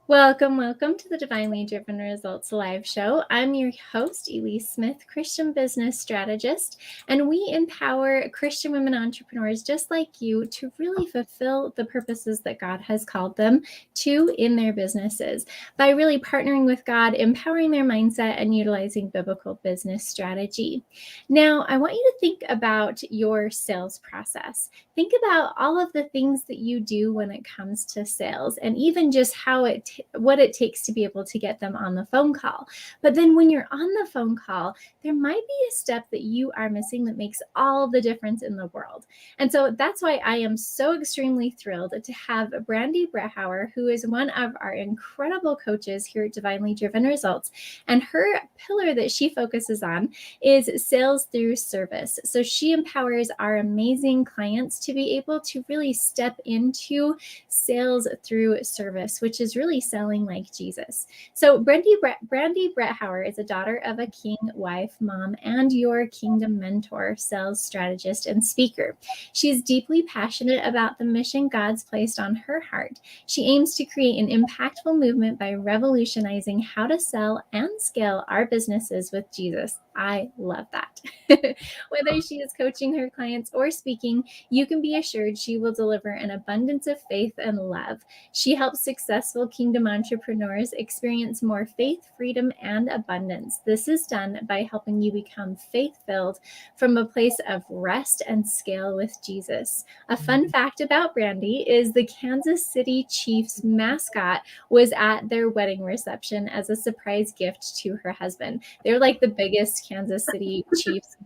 Welcome to the Divinely Driven Results Live Show. I'm your host, Elise Smith, Christian business strategist, and we empower Christian women entrepreneurs just like you to really fulfill the purposes that God has called them to in their businesses by really partnering with God, empowering their mindset, and utilizing biblical business strategy. Now, I want you to think about your sales process. Think about all of the things that you do when it comes to sales, and even just what it takes to be able to get them on the phone call. But then when you're on the phone call, there might be a step that you are missing that makes all the difference in the world. And so that's why I am so extremely thrilled to have Brandi Bretthauer, who is one of our incredible coaches here at Divinely Driven Results. And her pillar that she focuses on is sales through service. So she empowers our amazing clients to be able to really step into sales through service, which is really selling like Jesus. So Brandi Bretthauer is a daughter of a king, wife, mom, and your kingdom mentor, sales strategist, and speaker. She's deeply passionate about the mission God's placed on her heart. She aims to create an impactful movement by revolutionizing how to sell and scale our businesses with Jesus. I love that. Whether she is coaching her clients or speaking, you can be assured she will deliver an abundance of faith and love. She helps successful kingdom entrepreneurs experience more faith, freedom, and abundance. This is done by helping you become faith-filled from a place of rest and scale with Jesus. A fun fact about Brandi is the Kansas City Chiefs mascot was at their wedding reception as a surprise gift to her husband. They're like the biggest Kansas City Chiefs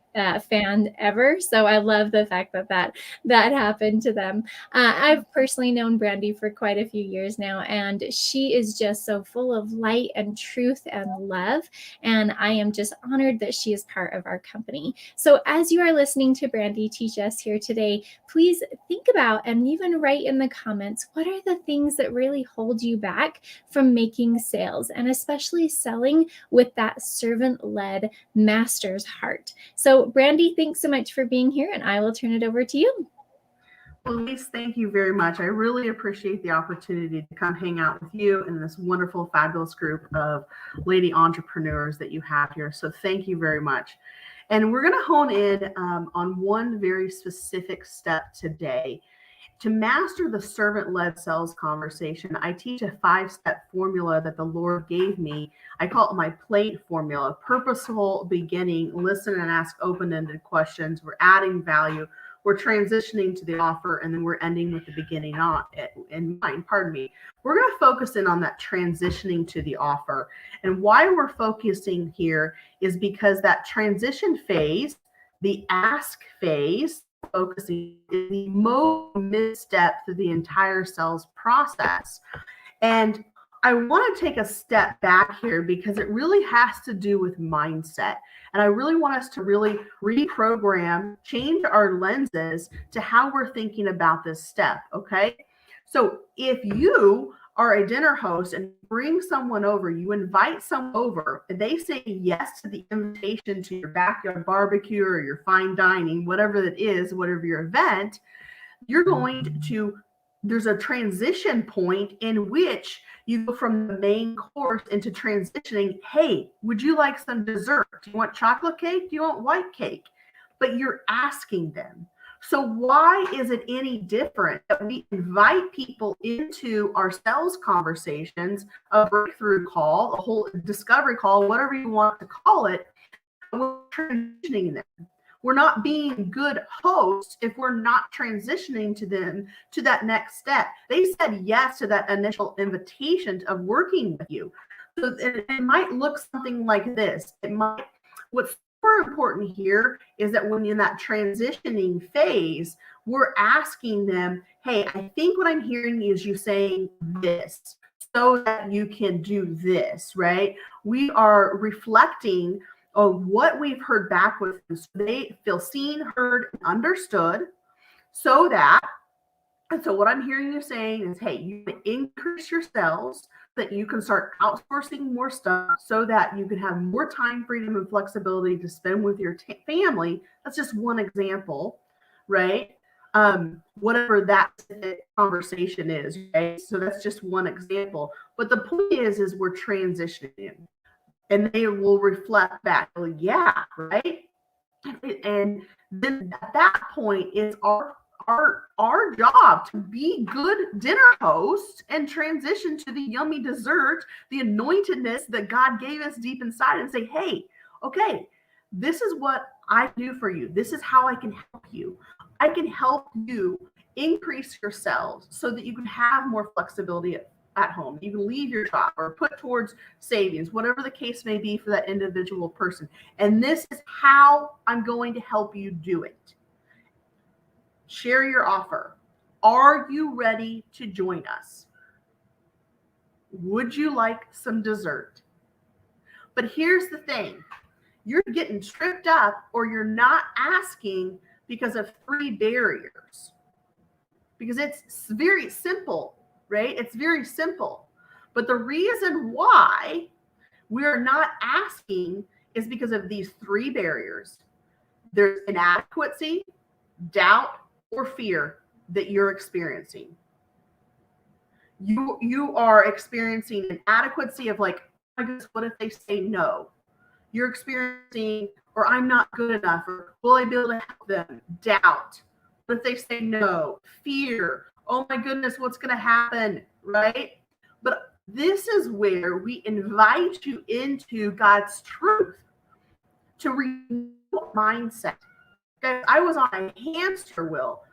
fan ever. So I love the fact that happened to them. I've personally known Brandi for quite a few years now, and she is just so full of light and truth and love. And I am just honored that she is part of our company. So as you are listening to Brandi teach us here today, please think about and even write in the comments, what are the things that really hold you back from making sales, and especially selling with that servant-led master's heart. So Brandi, thanks so much for being here, and I will turn it over to you. Well, Lise, thank you very much. I really appreciate the opportunity to come hang out with you and this wonderful, fabulous group of lady entrepreneurs that you have here. So thank you very much. And we're going to hone in on one very specific step today. To master the servant-led sales conversation, I teach a 5-step formula that the Lord gave me. I call it my plate formula: purposeful beginning, listen and ask open-ended questions. We're adding value. We're transitioning to the offer, and then we're ending with the beginning in mind. We're going to focus in on that transitioning to the offer. And why we're focusing here is because that transition phase, the ask phase, focusing is the most misstep through the entire sales process. And I want to take a step back here because it really has to do with mindset. And I really want us to really reprogram, change our lenses to how we're thinking about this step. Okay. So if you are a dinner host and bring someone over, you invite someone over, and they say yes to the invitation to your backyard barbecue or your fine dining, whatever that is, whatever your event, you're going to, there's a transition point in which you go from the main course into transitioning. Hey, would you like some dessert? Do you want chocolate cake? Do you want white cake? But you're asking them. So why is it any different that we invite people into our sales conversations, a breakthrough call, a whole discovery call, whatever you want to call it, we're transitioning them. We're not being good hosts if we're not transitioning to them to that next step. They said yes to that initial invitation of working with you. So it might look something like this. What's super important here is that when you're in that transitioning phase, we're asking them, hey, I think what I'm hearing is you saying this so that you can do this, right? We are reflecting on what we've heard back with them, so they feel seen, heard, and understood. So what I'm hearing you saying is, hey, you can increase your sales, that you can start outsourcing more stuff so that you can have more time, freedom, and flexibility to spend with your family. That's just one example, right? whatever that conversation is, right? So that's just one example. But the point is we're transitioning, and they will reflect back. Well, yeah, right. And then at that point, it's our job to be good dinner hosts and transition to the yummy dessert, the anointedness that God gave us deep inside, and say, hey, okay, this is what I do for you. This is how I can help you. I can help you increase yourselves so that you can have more flexibility at home. You can leave your job or put towards savings, whatever the case may be for that individual person. And this is how I'm going to help you do it. Share your offer. Are you ready to join us? Would you like some dessert? But here's the thing. You're getting tripped up, or you're not asking because of 3 barriers. Because it's very simple, right? It's very simple. But the reason why we're not asking is because of these 3 barriers. There's inadequacy, doubt, or fear that you're experiencing. You are experiencing inadequacy of like, oh my goodness, what if they say no? You're experiencing, or I'm not good enough, or will I be able to help them? Doubt. What if they say no? Fear. Oh my goodness, what's going to happen? Right? But this is where we invite you into God's truth to renew mindset. Guys, I was on a hamster wheel,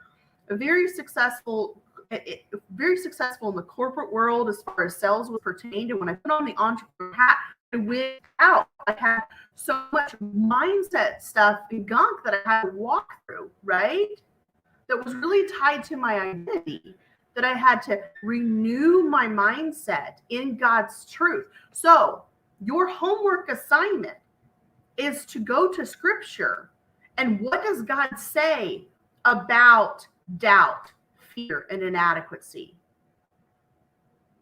very successful in the corporate world as far as sales was pertained. And when I put on the entrepreneur hat, I went out. I had so much mindset stuff and gunk that I had to walk through, right? That was really tied to my identity, that I had to renew my mindset in God's truth. So your homework assignment is to go to scripture. And what does God say about doubt, fear, and inadequacy?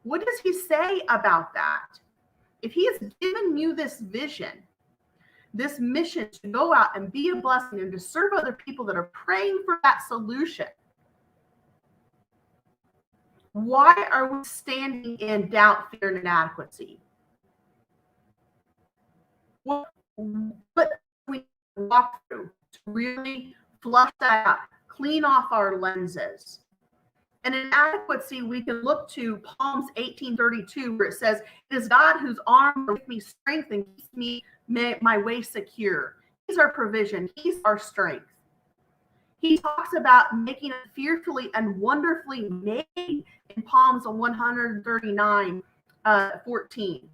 What does he say about that? If he has given you this vision, this mission to go out and be a blessing and to serve other people that are praying for that solution, why are we standing in doubt, fear, and inadequacy? What we walk through to really flush that out, clean off our lenses. And inadequacy, we can look to Psalms 18:32, where it says, it is God whose arm gives me strength and keeps me my way secure. He's our provision. He's our strength. He talks about making us fearfully and wonderfully made in Psalms 139:14.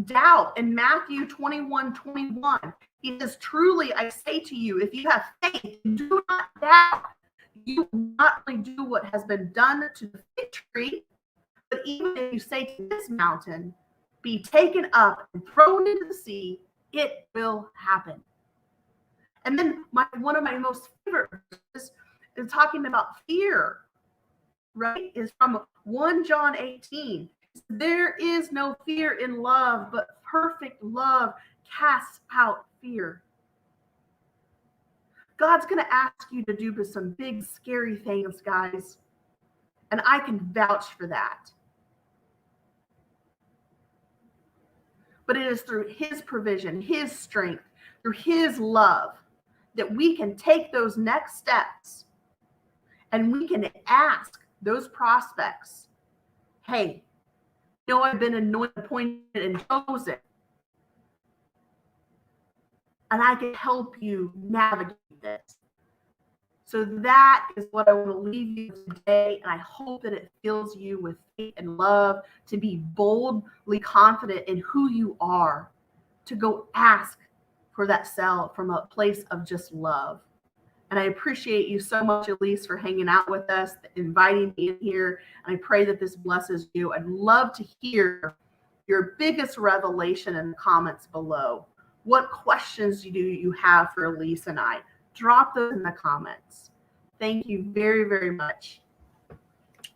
Doubt in Matthew 21:21. He says, truly, I say to you, if you have faith, do not doubt. You will not only do what has been done to the fig tree, but even if you say to this mountain, be taken up and thrown into the sea, it will happen. And then one of my most favorite verses is talking about fear, right? Is from 1 John 18. There is no fear in love, but perfect love casts out fear. God's going to ask you to do some big, scary things, guys. And I can vouch for that. But it is through his provision, his strength, through his love that we can take those next steps and we can ask those prospects, hey, you know, I've been anointed, appointed, and chosen. And I can help you navigate this. So that is what I want to leave you today. And I hope that it fills you with faith and love to be boldly confident in who you are, to go ask for that sell from a place of just love. And I appreciate you so much, Elise, for hanging out with us, inviting me in here. And I pray that this blesses you. I'd love to hear your biggest revelation in the comments below. What questions do you have for Elise and I? Drop those in the comments. Thank you very, very much.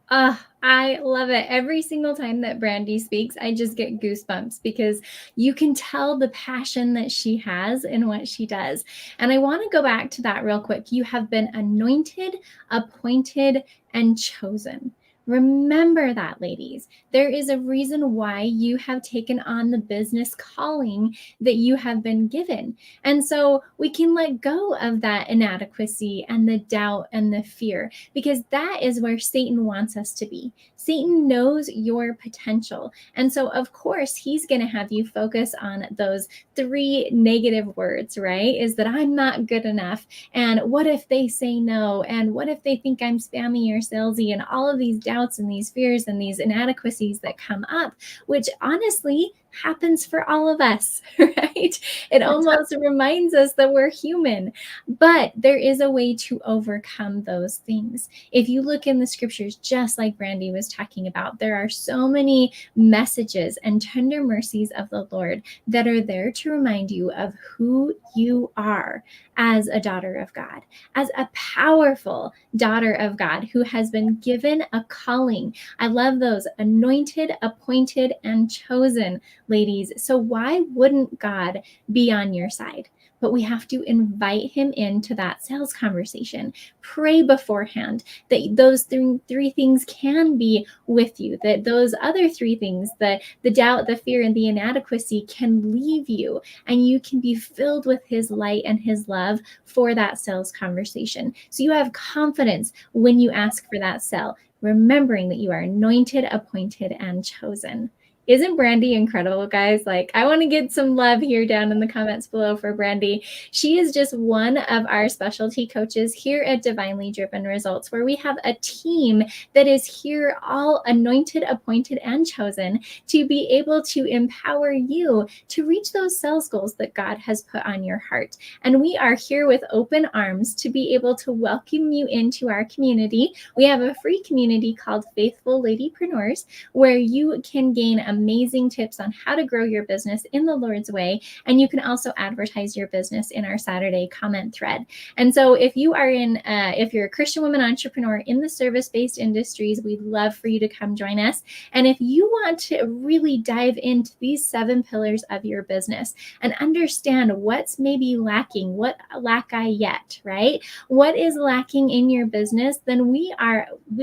I love it. Every single time that Brandi speaks, I just get goosebumps because you can tell the passion that she has in what she does. And I want to go back to that real quick. You have been anointed, appointed, and chosen. Remember that, ladies. There is a reason why you have taken on the business calling that you have been given. And so we can let go of that inadequacy and the doubt and the fear, because that is where Satan wants us to be. Satan knows your potential. And so, of course, he's going to have you focus on those 3 negative words, right? Is that I'm not good enough. And what if they say no? And what if they think I'm spammy or salesy? And all of these doubts and these fears and these inadequacies that come up, which honestly happens for all of us, right? It almost reminds us that we're human, but there is a way to overcome those things. If you look in the scriptures, just like Brandi was talking about, there are so many messages and tender mercies of the Lord that are there to remind you of who you are as a daughter of God, as a powerful daughter of God who has been given a calling. I love those: anointed, appointed, and chosen, ladies. So why wouldn't God be on your side? But we have to invite him into that sales conversation. Pray beforehand that those three things can be with you, that those other 3 things, the doubt, the fear, and the inadequacy, can leave you, and you can be filled with his light and his love for that sales conversation. So you have confidence when you ask for that sale, remembering that you are anointed, appointed, and chosen. Isn't Brandi incredible, guys? Like, I want to get some love here down in the comments below for Brandi. She is just one of our specialty coaches here at Divinely Driven Results, where we have a team that is here, all anointed, appointed, and chosen, to be able to empower you to reach those sales goals that God has put on your heart. And we are here with open arms to be able to welcome you into our community. We have a free community called Faithful Ladypreneurs, where you can gain amazing tips on how to grow your business in the Lord's way. And you can also advertise your business in our Saturday comment thread. And so if you are if you're a Christian woman entrepreneur in the service-based industries, we'd love for you to come join us. And if you want to really dive into these 7 pillars of your business and understand what's maybe lacking, what lack I yet, right? What is lacking in your business, then we'd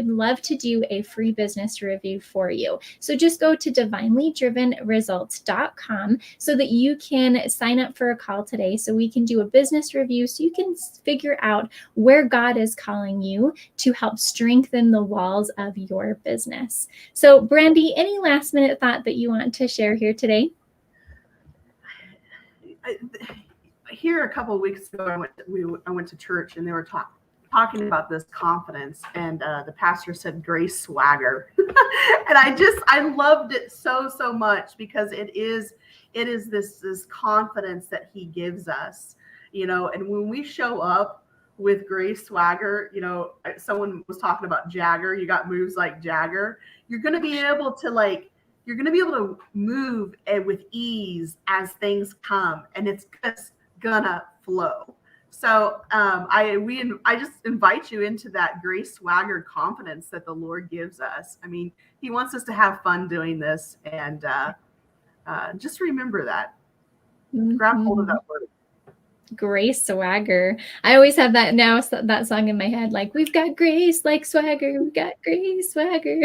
love to do a free business review for you. So just go to divinelydrivenresults.com so that you can sign up for a call today, so we can do a business review, so you can figure out where God is calling you to help strengthen the walls of your business. So Brandi, any last minute thought that you want to share here today? Here a couple of weeks ago, I went to church, and they were talking about this confidence, and the pastor said grace swagger. And I loved it so much, because it is this confidence that he gives us, and when we show up with grace swagger, someone was talking about Jagger. You got moves like Jagger. You're going to be able to move with ease as things come, and it's just gonna flow. So I just invite you into that grace swagger confidence that the Lord gives us. I mean, he wants us to have fun doing this, and just remember that. Grab hold of that word. Grace swagger. I always have that song in my head, like, we've got grace like swagger, we've got grace swagger.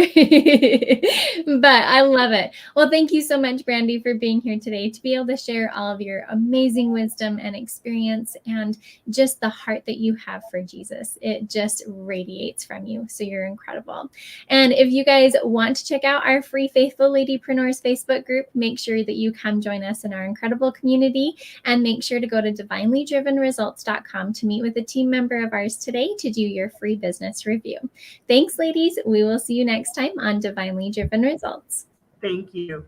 But I love it. Well, thank you so much, Brandi, for being here today to be able to share all of your amazing wisdom and experience, and just the heart that you have for Jesus. It just radiates from you. So you're incredible. And if you guys want to check out our free Faithful Ladypreneurs Facebook group, make sure that you come join us in our incredible community, and make sure to go to divinelydrivenresults.com to meet with a team member of ours today to do your free business review. Thanks, ladies. We will see you next time on Divinely Driven Results. Thank you.